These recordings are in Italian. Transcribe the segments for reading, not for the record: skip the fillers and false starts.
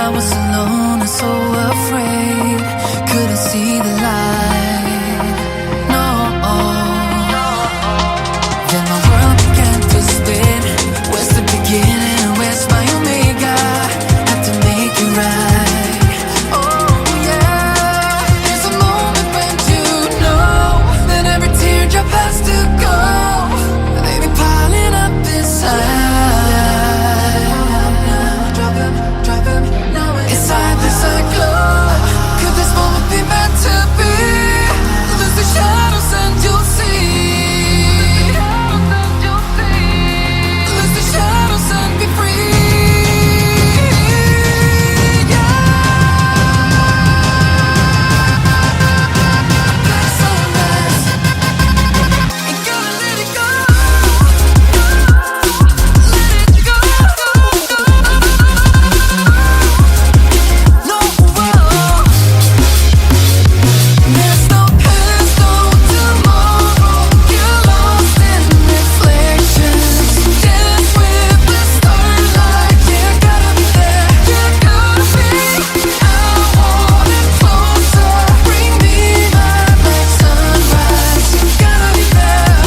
I was alone and so afraid, couldn't see the light, no. Then my world began to spin. Where's the beginning and where's my omega? Had to make it right. Oh yeah, there's a moment when you know that every teardrop has to go. They be piling up inside. Inside this cyclone, could this moment be meant to be? Lose the shadows and you'll see. Lose the shadows and be free. Black sunrise, ain't gonna let it go. Let it go. No, there's no past, no tomorrow. You're lost in reflections. Dance with the starlight. You gotta be there. You gotta be. I want it closer. Bring me my black sunrise. You gotta be there.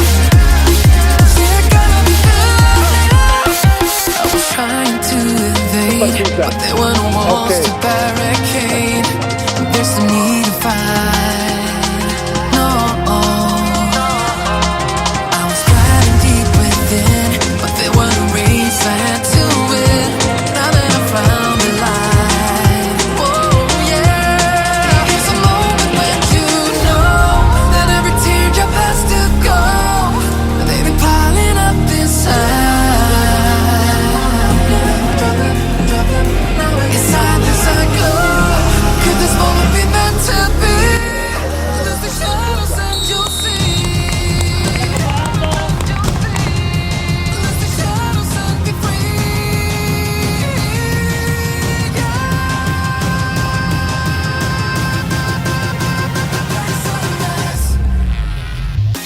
You gotta be there. I was trying to invade, but there were no walls to barricade. There's no need to fight. No, I was gliding deep within, but there were no race I had to win. Now that I found the light, oh yeah. There's a moment when you know that every teardrop has to go. They be piling up inside. Inside the cyclone, could this moment be meant to be? Lose the shadows and you'll see. Lose the shadows and be free. Sunrise,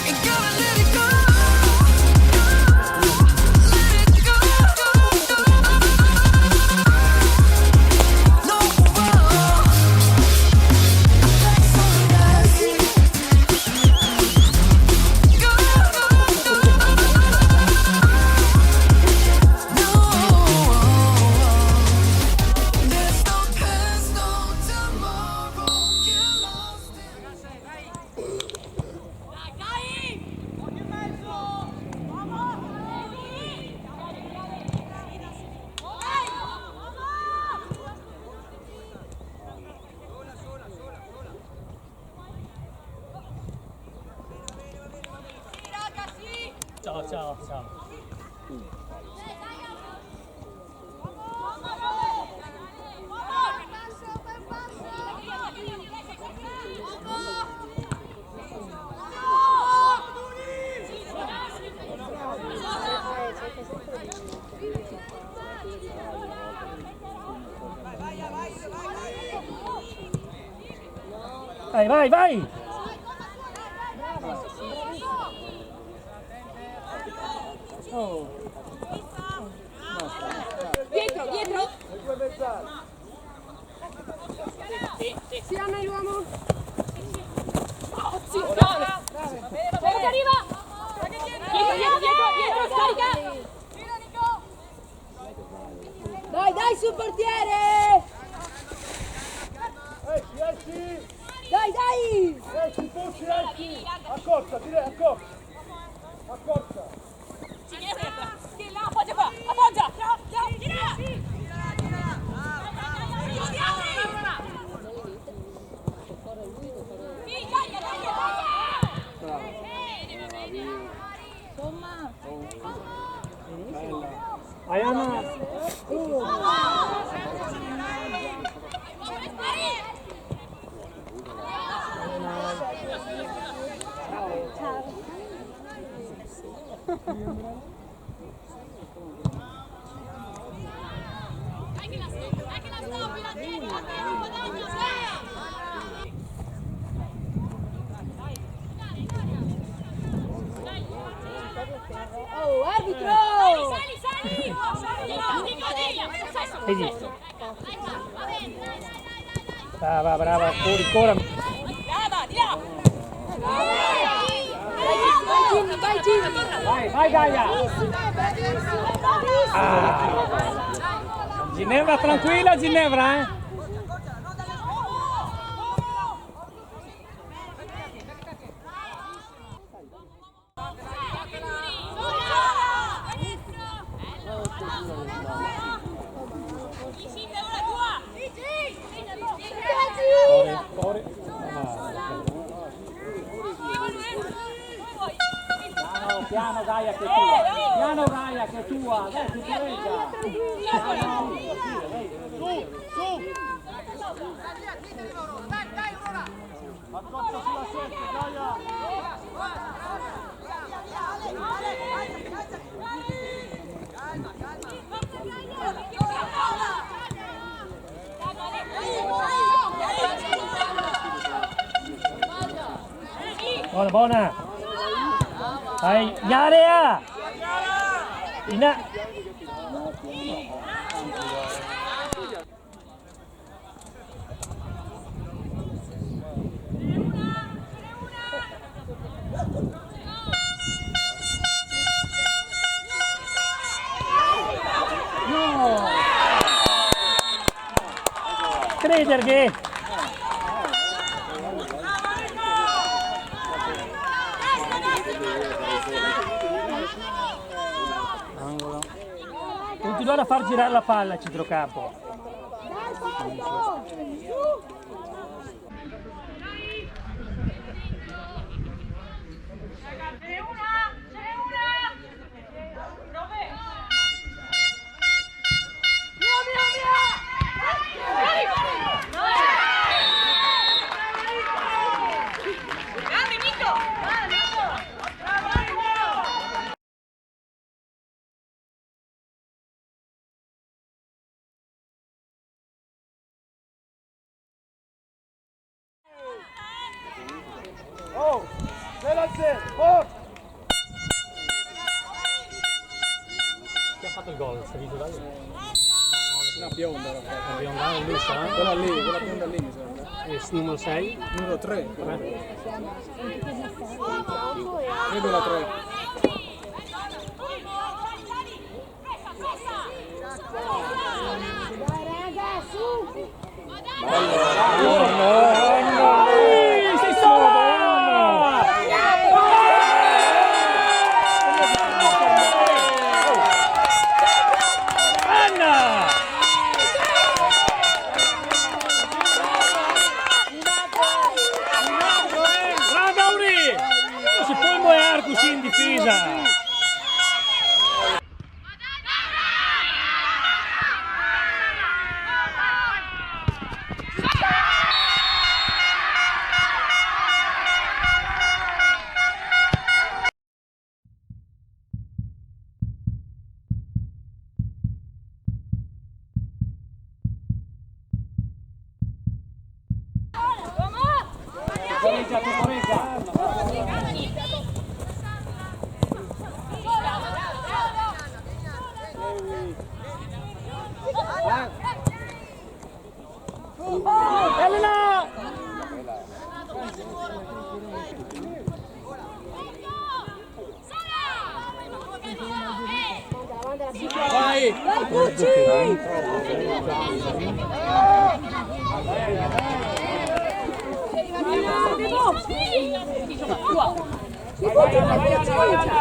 ain't gonna let it go. Let it go. No, black sunrise. Go. No, there's no past, no tomorrow. Get lost in. Ciao, ciao, ciao. Vai, vai, vai! Oh. Dietro, dietro! Si hanno l'uomo! Oh, zio, bravo! Certo, arriva! Dietro, dietro, dietro, dietro, scarica! Dai, dai, sul portiere! Esci! Dai, dai! Esci, Pucci, esci! Accorcia, direi, accorcia! Accorcia! Là, appoggia qua, appoggia! Gira! Ayana! Oh, arbitro! Hai visto? Brava, brava, fuori ancora. Brava, di là! Vai Gini! Vai Gaia! Ginevra tranquilla, Ginevra, eh? Fuori. Piano Gaia che è tua. Piano Gaia che è tua. Dai, ti regga. Accoccia sulla 7, Gaia! Buona, buona. Vai, in area. No. Creder che continuare a far girare la palla a centrocampo. Oh, bella zero, forza! Chi ha fatto il gol? Sei visto da lì? Una bionda, La bionda è lui, sa? quella bionda lì mi sembra. Numero 6? Numero 3. Credo la 3. Sei solo! Anna! Brava Uri! Non si può muovere così in difesa! Elena! Vai! Vai Pucci! Vai raga! Brava Chiara!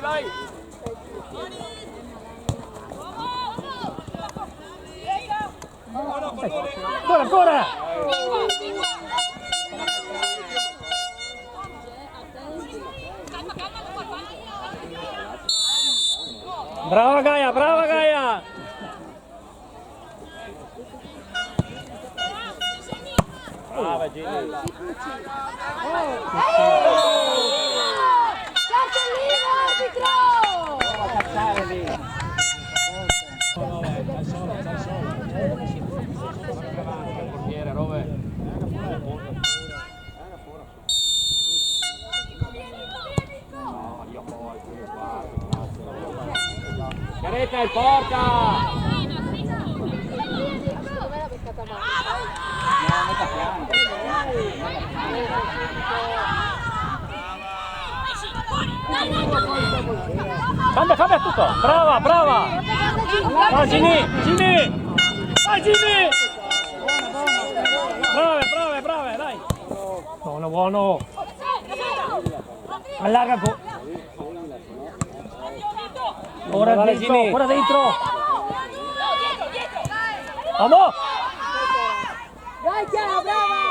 Vai! Ancora! Brava Gaia! Brava Gini! Cartellino arbitro! Cazzare lì! Dai, porca! Cambia tutto! Brava, brava! Vai Gini! Gini! Vai Gini! Brave, dai! Buono! Allarga un po'! Ora dentro! Vamos! Dai Chiara, brava!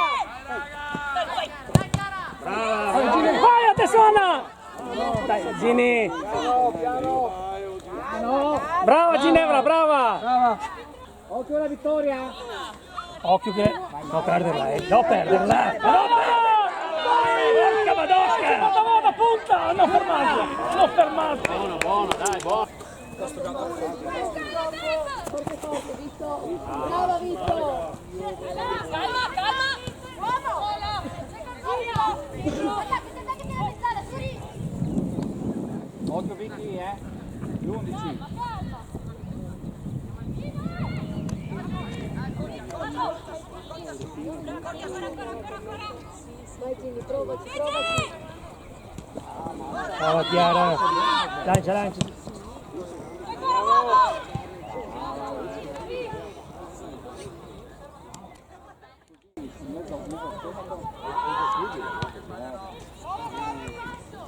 Vai a Tessona! Dai, Gini! Brava Ginevra, brava! Occhio alla vittoria. Occhio che... Non perderla, non perderla! Porca madosca! Vada, punta! Non fermarti! Buono, dai, buono! Brava Vitto! Calma! Occhio Vicky, l'11. Vai Gini, provaci! Brava Chiara! Lancia!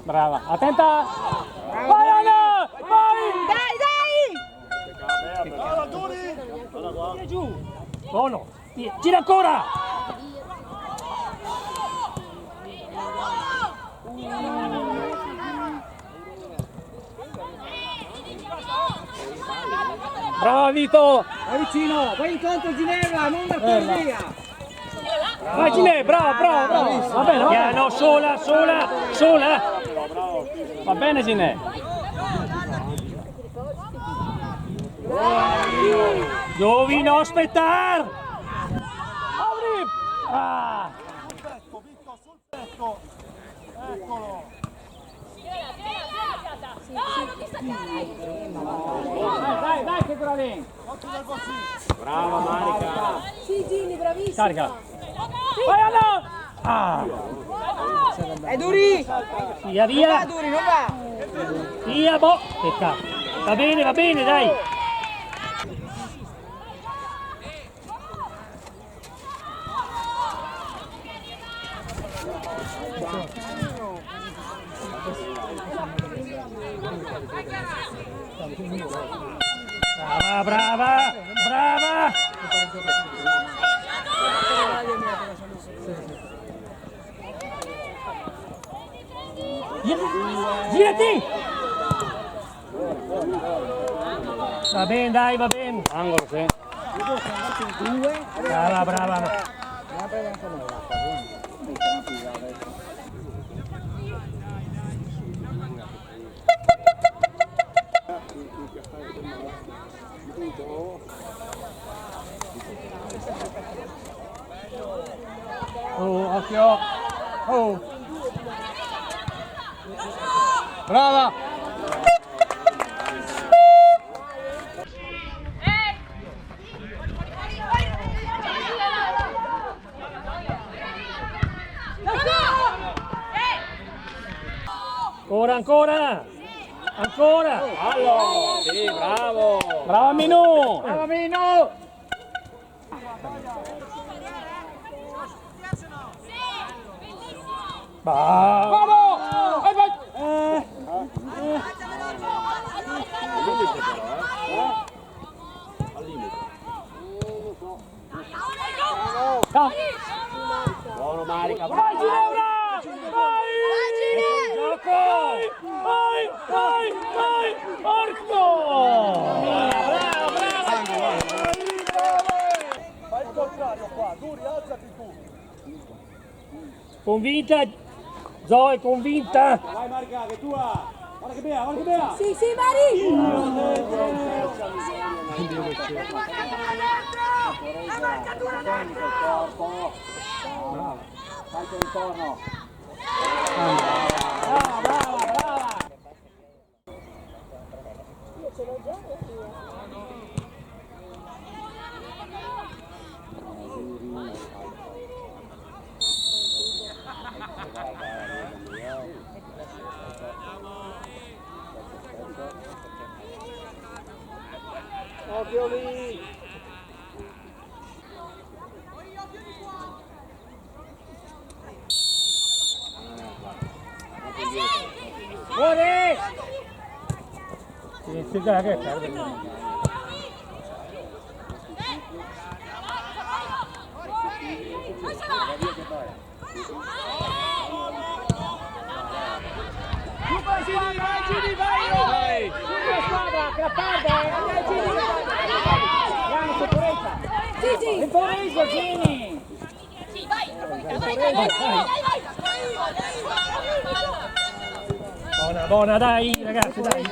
Brava, attenta! Vai Anna! Vai! Dai! Brava Duri. Vieni giù! Buono! Gira ancora! Brava Vito! Vai vicino, vai incontro Ginevra, non da via. Vai Ginevra, brava! Va bene, piano, sola! Va bene Gine! Devi non aspettare! Apri! Ah! Eccolo. Dai, che bravi! Occhio dal bossino. Brava Marica! Sì Gini, bravissima! Carica! Vai Anna! Ah! È Duri! Via! Duri, non va! Via, boh! Peccato! Va bene, dai! Brava! Girati! Va bene, dai, va bene. Angolo, sì. Brava. Oh, occhio. Oh. Brava. Ancora. Allora. Sì, bravo. Brava Minù. Bravo. Buono Marica. Vai Ginevra! Vai! Gioco! Vai! Porco! Bravo! Fai il contrario qua, Duri, alzati tu. Convinta? Zoe, convinta? Vai Marica, che è tua. Guarda che bea. Sì, Mari! Fai intorno. Brava! Occhio lì! Fuori! Sì, dai, che perde. Gini, vai! Vai, squadra, che la perde! Gini, Piano, sicurezza! Gigi! Temporizzo, Gini! Sì, vai! Buona, buona, dai, ragazzi, dai!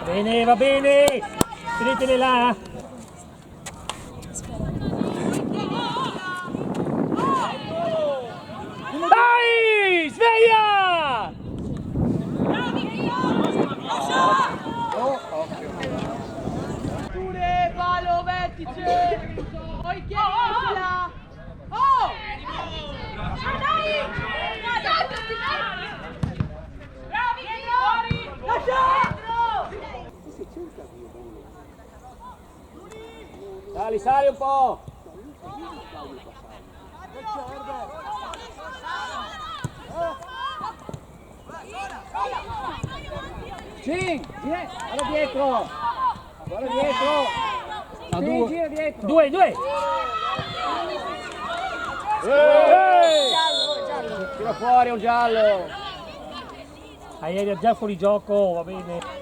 Bene, va bene! Tenetele là! Dai! Sveglia! Pure palo vertice! Poi chiedetela! Oh! Sali, sali un po'! Sì, guarda dietro! Guarda dietro! Sì, gira dietro! Due! Tira fuori un giallo! Hai già fuori gioco, va bene.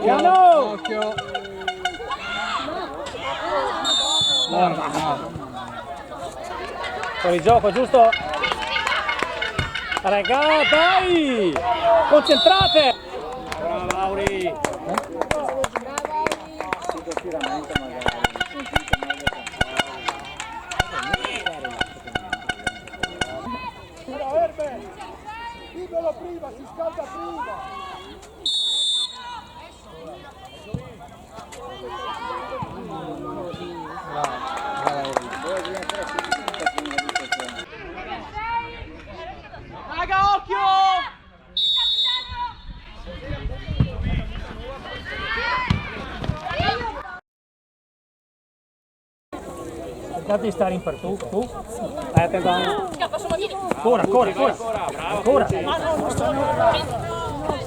Piano! Occhio! Fuori gioco, giusto? Raga, dai! Concentrate! Brava Mauri! Però Erbe! Libero prima, si scalda prima! Raga, occhio! Cercate di stare in per tu. Attento. Scappa, sono vieni! Ancora! Ancora!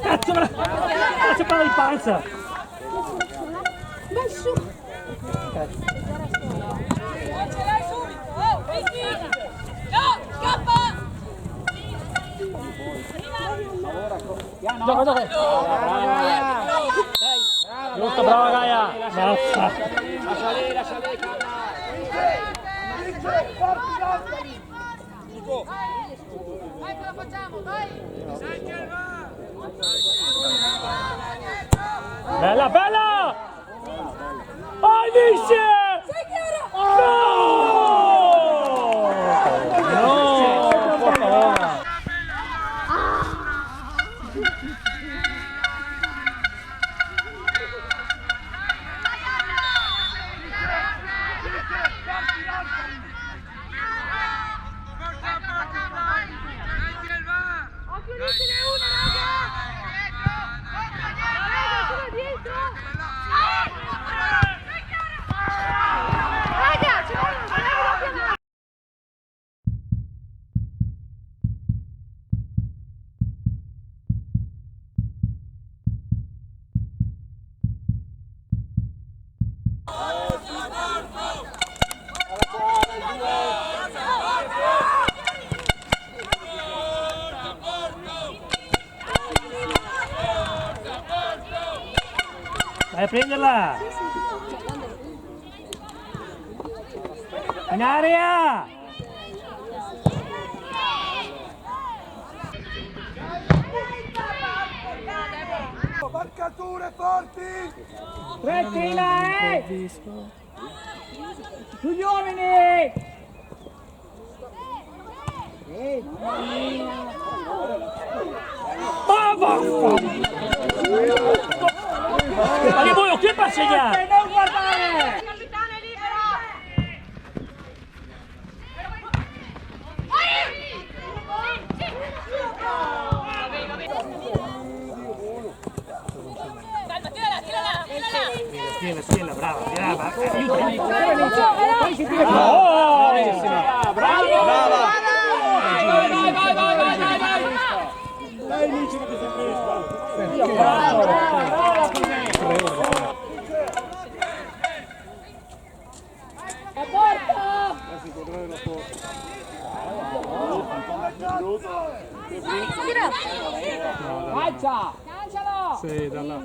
Cazzo, me la... Cazzo, palla di panza! Vai su! Ce l'hai subito! Oh, Vicky! No, scappa! Gioca! Giusto, brava Gaia! Mazza! Lascia lì, calma! Forti, lanciali! Vai, ce la facciamo, vai! Bella, bella! Vai, vince! Sei chiaro! No! Por favor! Vai a prenderla! In area! Due forti! Tre fila, Sugli uomini! Allez, voi, occupe pas, Seigneur! Non guardare! Capitano è libero! Calma, tirala, tirala, tirala. Stiela, brava, aiutami! Poi si tira. Oh, Bravo! Dai Luigi che ti sei preso! Bravo così! A porta! Calcia! Lancialo! Sì, dalla...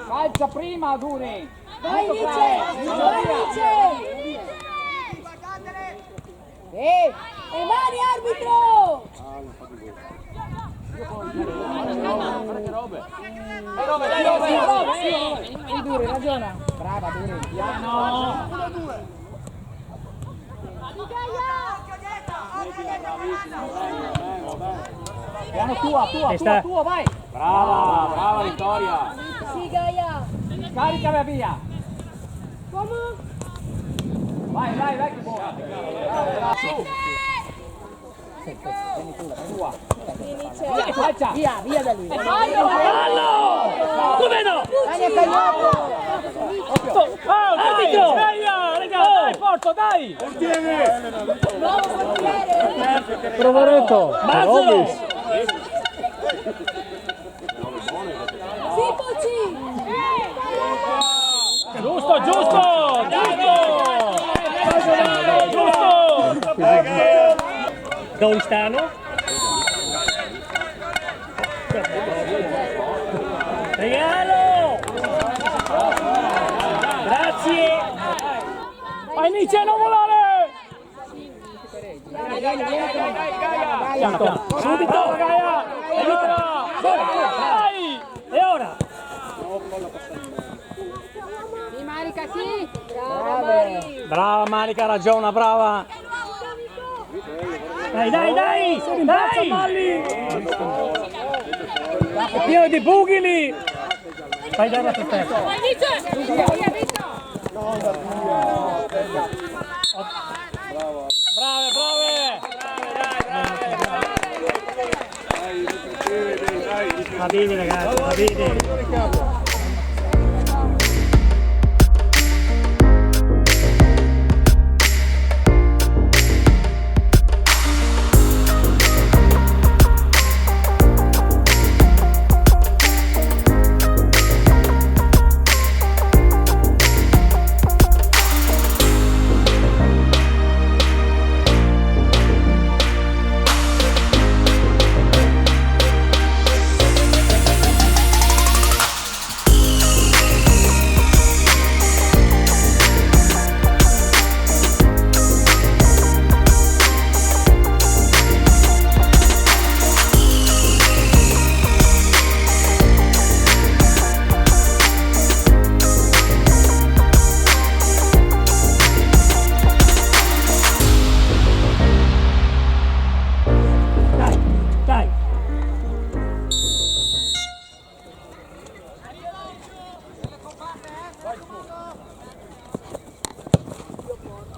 Calcia prima, Duri! Vai Molto Nice! bravo. Vai Nice! E mani arbitro! Sì, Duri, ragiona! Brava, Duri! Piano! Piano tua, vai! Brava Vittoria! Sì, Gaia! Caricala via! Come? Vai, che buona! Brava, su! Vieni tua! Via, calcia! Via da lì! Fallo! Come no? Dai, è cagnato! Arbitro! Dai, porto, dai! Nuovo portiere! Proveretto! Mazzolo! Sipoci! Giusto! Dove stanno? Regalo! Grazie! Inizia a non volare! Subito! Aiuta! Dai! E ora? Sì, Marica, sì! Brava, Mari! Brava Marica, ragiona, brava! Dai! Sono in braccio, Malli! È pieno di buchili! Fai dare la testa! Vai, Nice! Via, Vito! Brave! Va bene ragazzi, va bene!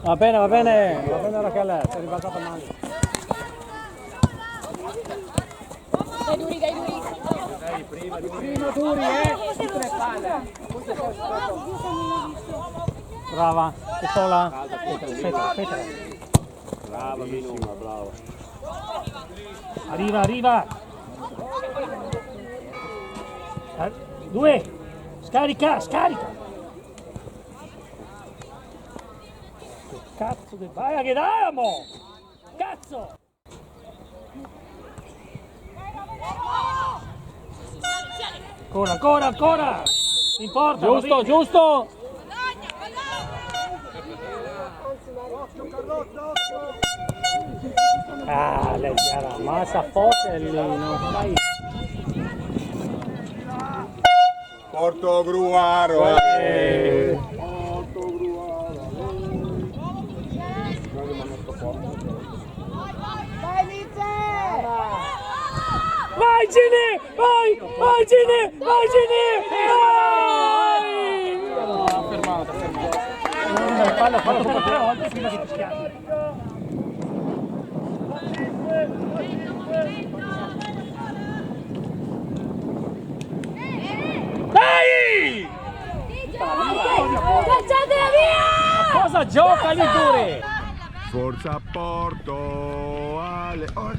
Va bene Rachele, sei ribaltata male. Dai, Duri! Prima Duri, tutte le palle! Brava, sei sola? Aspetta. Brava, benissimo, brava. Arriva! Due! Scarica! Cazzo che vai che damo! Cazzo! Ancora! Importa! Giusto! Ah, lei era massa forte lì, non sai. Porto Gruaro. Vai Gini! Vai! Vai Gini! Vai Gini! Vai! Fermato. Fallo 3 volte prima che ti schiacci. Dai! Cacciatela via! Cosa gioca lì pure? Forza Porto. Ale. Oh,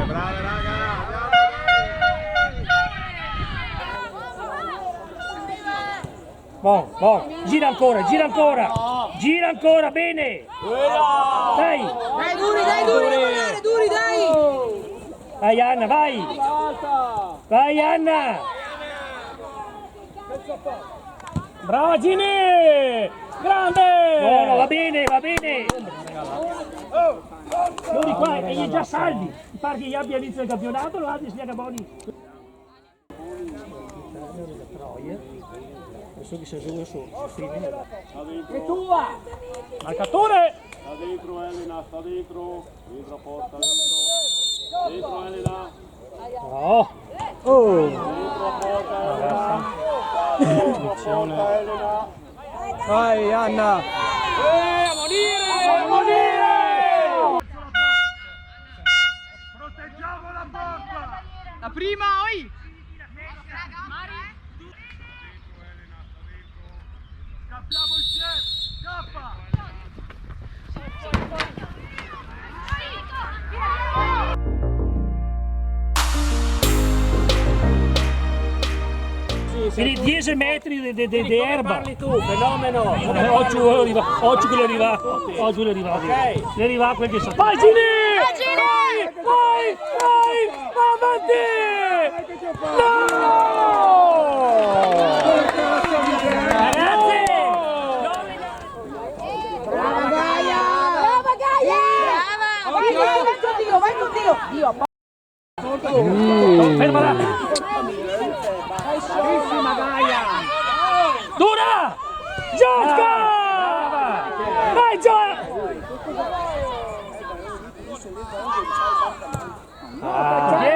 brave raga. Bon, gira ancora, bene! Dai! Dai, duri, dai! Vai Anna, vai! Vai Anna! Brava Gini! Grande! Buono, va bene! Lui qua e gli già salvi! Mi pare che gli abbia inizio del campionato, lo ha di Sliaga Boni. Adesso che si gioca su streaming. È tua! Marcatore! Sta dentro Elena, sta dentro a porta, dentro Elena, No! dentro a porta Elena. Vai Anna! A morire! Proteggiamo la porta! La prima, oi! Scappiamo insieme! Scappa! Quindi 10 metri di erba. Parli tu, fenomeno! Oggi quello arriva. Oggi quello arriva. Ok. Ne arriva quel che sa. Vai Gini! Vai! Avanti! No! Ragazzi! Brava Gaia! Vai con Dio! Dio! Fermala! Bravissima Gaia! Dura! Gioca! Vai Gioia!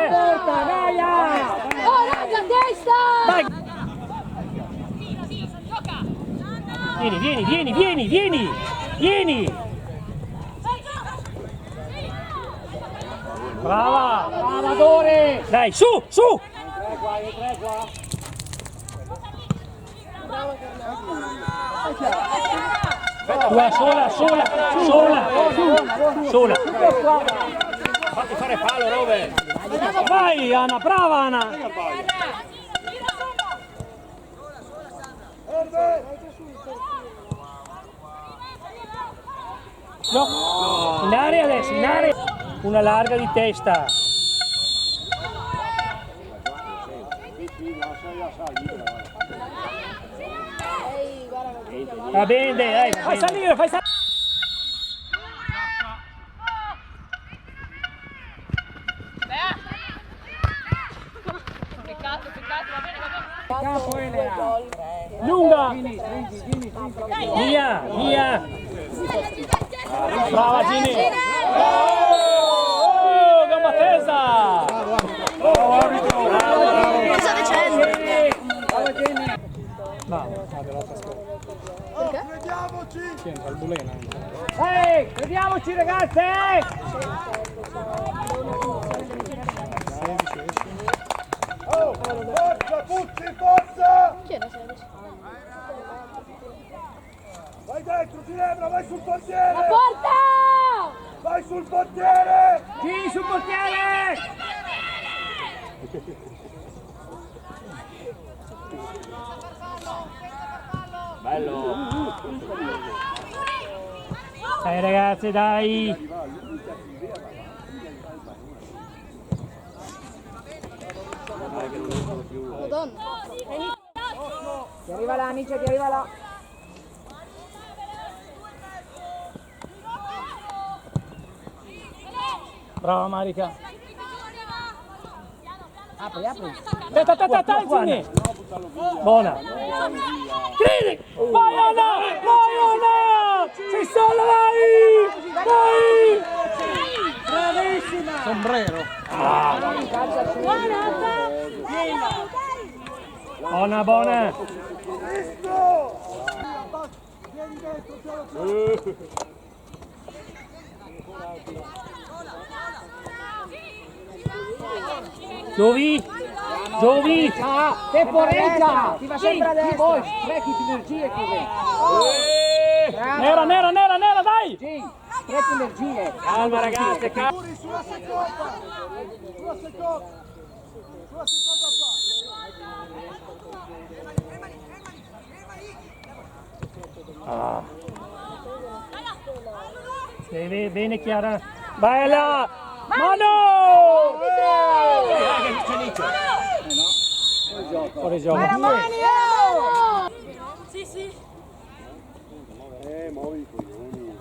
Porta Gaia! Oh, raga, testa! Vai! Vieni! Brava! Brava Dore! Dai, su! Tre qua. Due, sola! Fatti fare fallo, Rove! Vai Anna, brava Anna! No, in area adesso, in area! Una larga di testa! Va bene, dai, fai salire! Peccato, va bene. Capo Elena! Lunga! Gini. Via! Brava Gini! Gamba tesa! Cosa dicendo? Brava Gini! Crediamoci! Ehi, vediamoci ragazze! Oh, forza, Puzzi, forza! Vai dentro, Ginevra, vai sul portiere! Porta! Vai sul portiere! Gini sul portiere! Dai ragazzi, dai! Ti arriva là, amici, ti arriva là! Brava Marica! Apri, apri. Aspetta, Zini. Buona. Credi. Vai Anna! Sei sola, vai! Bravissima. Sombrero. Buona. Giovi! Temporeggia. Ti va sempre a destra. Poi sprechi energie così. Nera, dai! Sì, sprechi energie. Calma ragazze, calma! Sulla seconda Bene Chiara! Bella! Mano! Fuori gioco! Sì. Muovi i coglioni.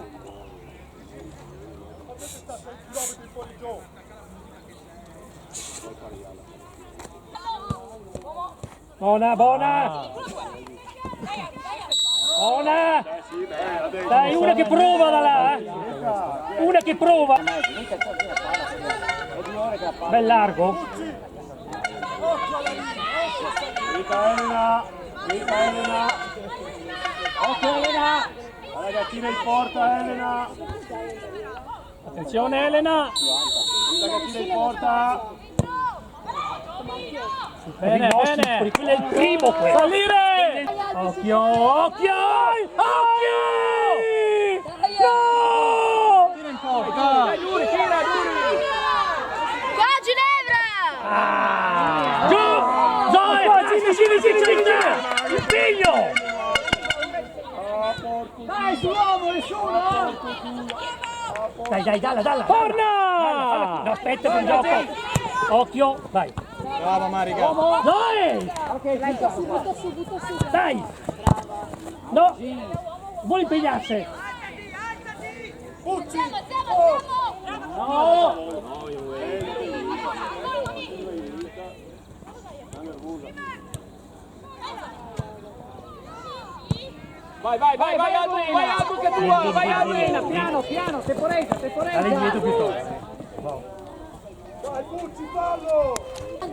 Buona! Sì, beh, Dai, una che prova da là! Una che prova! Bel largo! Elena! Occhio Elena. La ragazzina in porta, Elena! Attenzione Elena! La ragazzina in porta! Bene! Quello è il primo! Salire! Occhio! No! Qua Ginevra! Giù! Gini! Il figlio! Dai, sull'uomo, nessuno. Dai, dalla! Torna! No, aspetta per il gioco! Occhio! Vai! Brava Marica. Dai! Ok, Butta su. Dai! No! Vuole impegnarsi! Vai Aldo che tua, vai Aldo. piano, temporeggia. Dai indietro piuttosto! Dai, Pucci, fallo!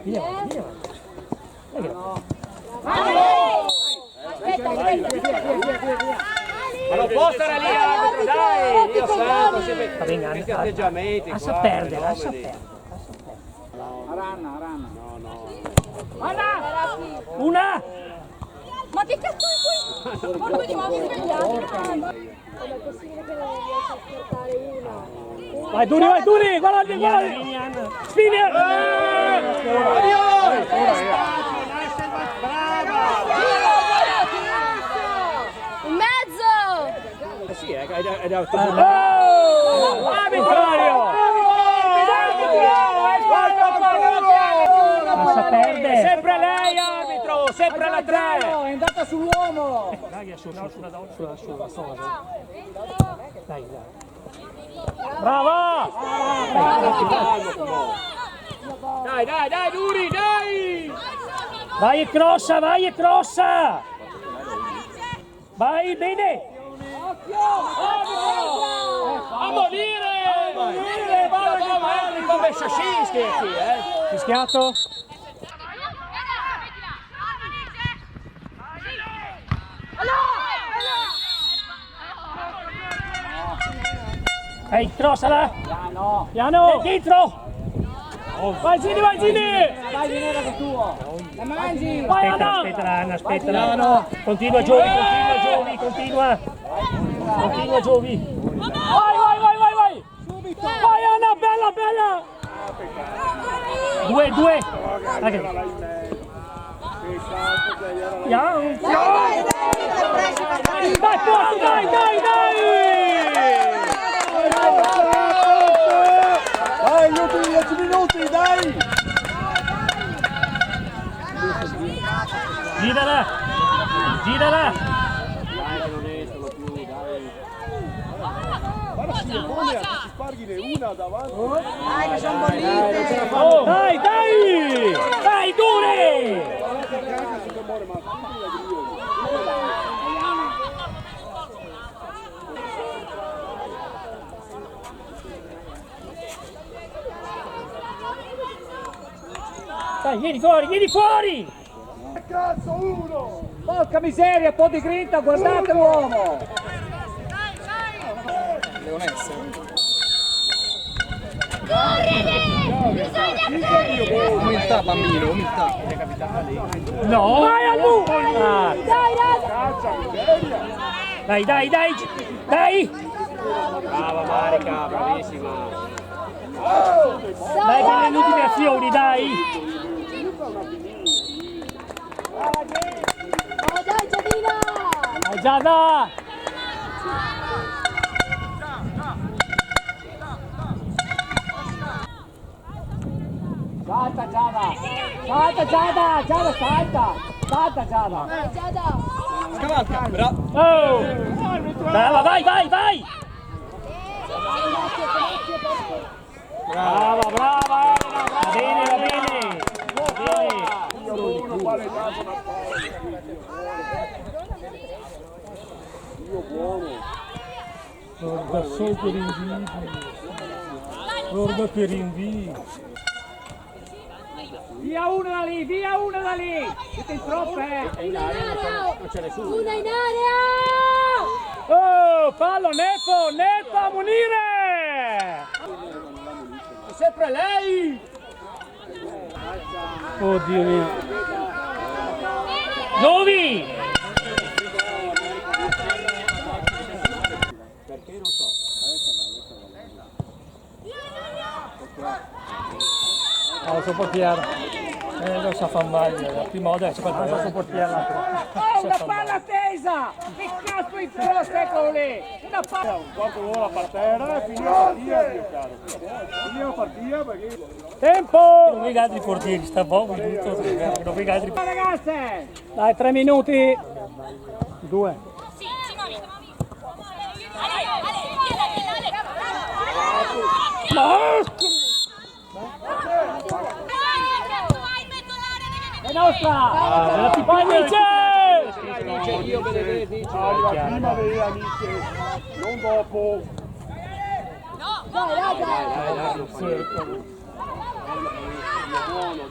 Via! Aspetta. Ma non può stare lì arbitro, dai! Dio santo, sempre questi atteggiamenti Lascia qua, perdere! Aranna. Una! Ma che cazzo è qui? Ma come ti muovi svegliato? Com'è possibile che non riesci a portare una? Vai Duri! Guarda! Spini! In mezzo! Sì, è da Arbitrario! Lascia perdere! sempre lei arbitro, sempre la 3. È andata sull'uomo. Dai, sulla sola. Dai. Brava! Dai, Duri, dai! Vai e crossa! Vai, bene! A morire! Come Sciascinski qui, Fischiato? Ehi, crossala! Piano! Dietro! Vai Zini! Vai Ginevra che è tuo. La mangi. Aspetta Anna! Continua Giovi! Vai! Vai Anna, bella! 2! Vai forte, dai! Dai, gli ultimi 10 minuti, dai! Girala! Dai, che non escono più, dai! Simone, ti sparghine una davanti. Dai, che sono bollite. Dai, dai! Dai, dure! Dai, vieni fuori, vieni fuori! Cazzo, uno! Porca miseria, un po' di grinta, guardate l'uomo. Umiltà, bambino, umiltà. No! Vai a lui! Dai, dai, dai! Dai! Brava Marica, bravissima! Dai per le ultime azioni, dai! Dai Giadina! Dai Giada! Salta Giada! Salta Giada! Giada salta! Salta Giada! Dai Giada! Scavalca, bravo. Oh! Brava, vai, vai, vai! Brava, brava Elena, brava! Va bene, va bene! Va bene! Uno quale dato una Io buono. Guarda solo che rinvii! Guarda che rinvii! Via una da lì, via una da lì! Siete in troppe! Non c'è nessuno! Una in area! Oh, fallo Nepo, Nepo a munire! È sempre lei! Oddio mio! Giovi! Perché non so? Lo so portiere. Lo sa fa male, la prima volta che lo so portiere l'altro. Oh, una palla tesa! Che cazzo in cross, eccolo lì! Una palla! Un quarto d'ora a terra e finire la partita, mio caro. Finire la partita perché... Tempo! Non vedo altri portieri, sta poco tutto, non vedo altri. Ragazze! Dai, 3 minuti. 2. Sì, Simone! Ale! È nostra! Vai Mice! Io Benedetti! Prima delle amiche, non dopo. Dai!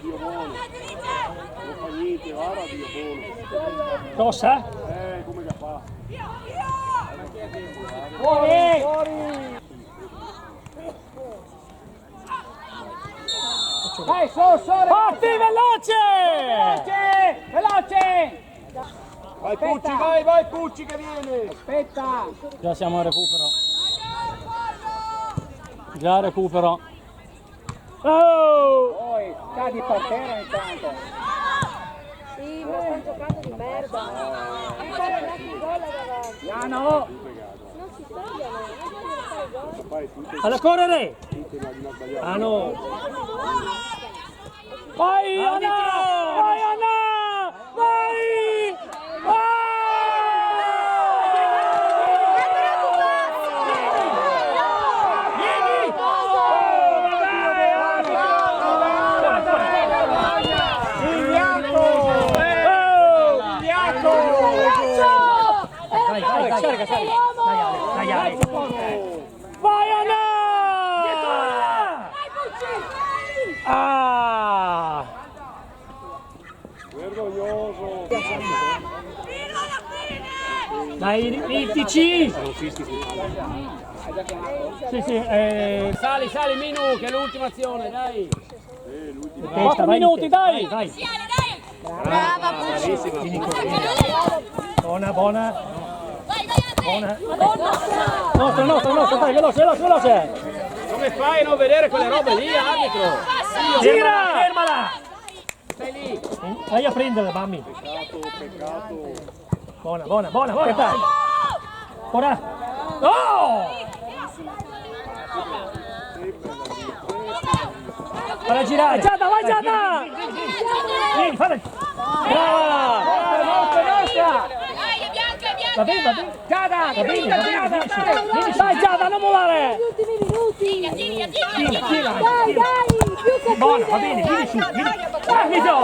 Dio buono. Non fa niente, guarda, Dio buono. Cosa? Come che fa? Fuori! Dai, su! Parti veloce! Veloce! Vai Pucci, vai Pucci che viene. Aspetta! Già siamo a recupero. Già recupero. Oh! Poi, cadi per terra intanto! Sì, ma stanno giocando di merda! Fare un attimo gol davanti! Piano! Non si togliano, non vogliono fare gol! Alla correre! Ah no! Vai Anna! Vai Anna! Vai! Scarica! Dai Ale! Vai Anna! Ah! Vergognoso. Dai, rittici! Sì, sali Minu, che è l'ultima azione, dai! 4 minuti, dai! Brava Pucci! Buona! Vai Andre! Nostra, dai, veloce! Come fai a non vedere quelle robe lì, arbitro? Gira! Fermala! Stai lì! Vai a prendere, mammi! Peccato. Buona! Buona! Oh! Falla girare! Giada, vai Giada! Vieni, falla! Brava! Nostra! Dai, è bianca! Va bene, va bene. Giada, Va bene, Giada, va bene, Giada, finisci. dai. Finisci. Dai Giada, non volare. Gli ultimi minuti. Tira. Dai, più che Buono, va bene, vieni su. Arbitro! Arbitro!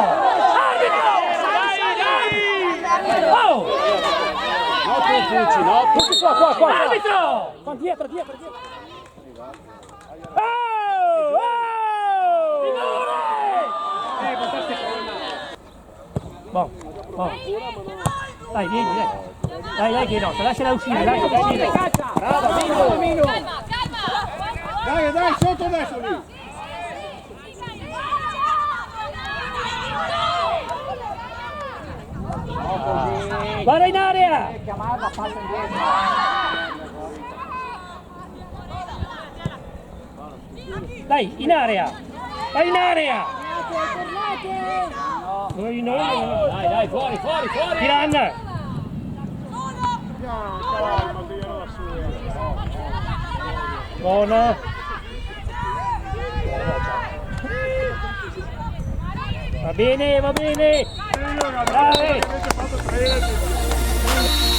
Oh! No, tu Pucci, no, tu. Qua. Arbitro! Qua dietro. Oh! Buono. Dai, vieni, dai. Dai, che no, lasciala uscire, lasciala uscire. Bravo, Minu. Dai, sotto adesso lì. Guarda in area! Chiamarla, passa indietro. Dai, in area! Vai in area! tornate. Dai, fuori! Tiranna! Calma, che io non la so. Buona! Va bene! Bravi! Avete fatto 13.